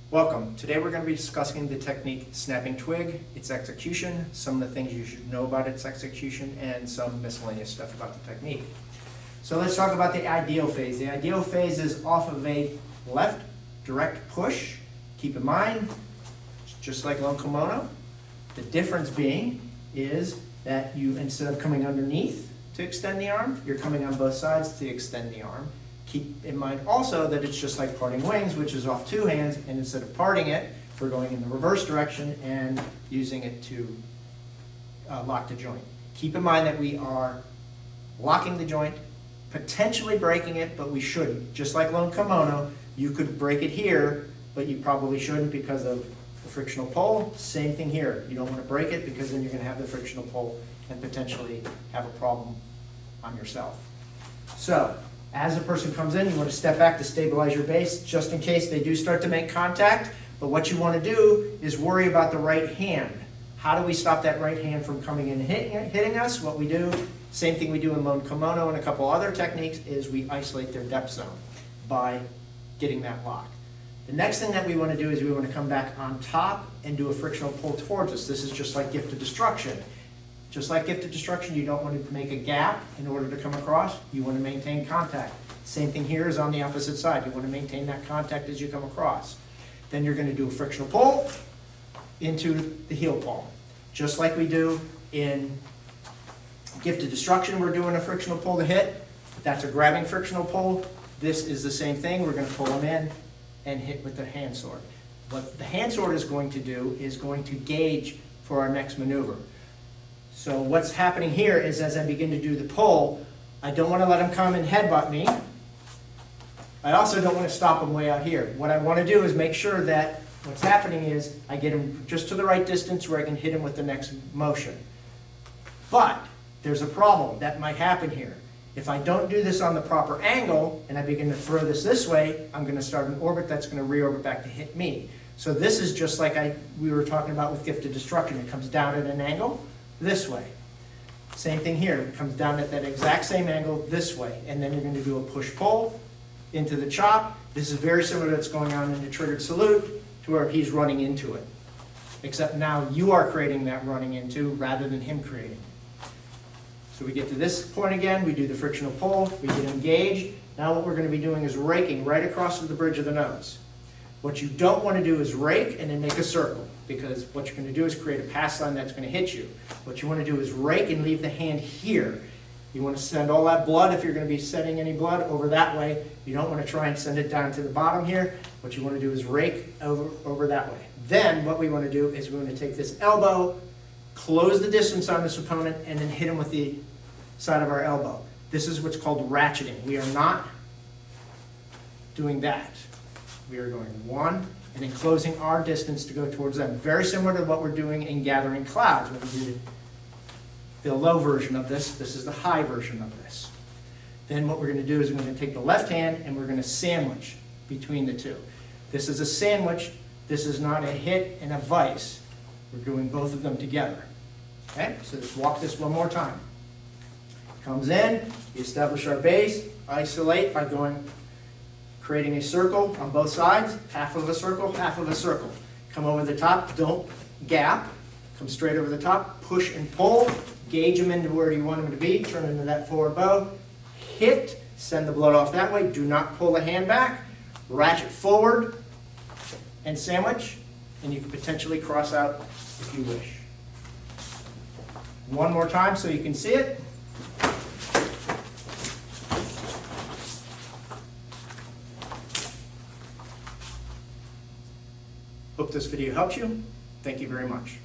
Welcome. Today we're going to be discussing the technique snapping twig, its execution, some of the things you should know about its execution, and some miscellaneous stuff about the technique. So let's talk about the ideal phase. The ideal phase is off of a left direct push. Keep in mind, just like lone kimono, the difference being is that you, instead of coming underneath to extend the arm, you're coming on both sides to extend the arm. Keep in mind also that it's just like parting wings, which is off two hands, and instead of parting it, we're going in the reverse direction and using it to lock the joint. Keep in mind that we are locking the joint, potentially breaking it, but we shouldn't. Just like lone kimono, you could break it here, but you probably shouldn't because of the frictional pull. Same thing here. You don't want to break it because then you're going to have the frictional pull and potentially have a problem on yourself. So, as a person comes in, you want to step back to stabilize your base just in case they do start to make contact. But what you want to do is worry about the right hand. How do we stop that right hand from coming in and hitting us? What we do, same thing we do in lone kimono and a couple other techniques, is we isolate their depth zone by getting that lock. The next thing that we want to do is we want to come back on top and do a frictional pull towards us. This is just like gift of destruction. Just like gift of destruction, you don't want to make a gap in order to come across. You want to maintain contact. Same thing here is on the opposite side. You want to maintain that contact as you come across. Then you're going to do a frictional pull into the heel palm. Just like we do in gift of destruction, we're doing a frictional pull to hit. That's a grabbing frictional pull. This is the same thing. We're going to pull them in and hit with the hand sword. What the hand sword is going to do is going to gauge for our next maneuver. So what's happening here is as I begin to do the pull, I don't want to let him come and headbutt me. I also don't want to stop him way out here. What I want to do is make sure that what's happening is I get him just to the right distance where I can hit him with the next motion. But there's a problem that might happen here. If I don't do this on the proper angle and I begin to throw this way, I'm going to start an orbit that's going to reorbit back to hit me. So this is just like we were talking about with gift of destruction. It comes down at an angle this way. Same thing here. It comes down at that exact same angle this way. And then you're going to do a push-pull into the chop. This is very similar to what's going on in the triggered salute to where he's running into it. Except now you are creating that running into rather than him creating it. So we get to this point again. We do the frictional pull. We get engaged. Now what we're going to be doing is raking right across the bridge of the nose. What you don't want to do is rake and then make a circle, because what you're going to do is create a pass line that's going to hit you. What you want to do is rake and leave the hand here. You want to send all that blood, if you're going to be sending any blood, over that way. You don't want to try and send it down to the bottom here. What you want to do is rake over that way. Then what we want to do is we want to take this elbow, close the distance on this opponent, and then hit him with the side of our elbow. This is what's called ratcheting. We are not doing that. We are going one, and then closing our distance to go towards them. Very similar to what we're doing in gathering clouds. When we do the low version of this, this is the high version of this. Then what we're going to do is we're going to take the left hand and we're going to sandwich between the two. This is a sandwich. This is not a hit and a vice. We're doing both of them together. Okay, so let's walk this one more time. Comes in, we establish our base, isolate by creating a circle on both sides, half of a circle, half of a circle. Come over the top, don't gap, come straight over the top, push and pull, gauge them into where you want them to be, turn into that forward bow, hit, send the blood off that way, do not pull the hand back, ratchet forward, and sandwich, and you can potentially cross out if you wish. One more time so you can see it. Hope this video helps you. Thank you very much.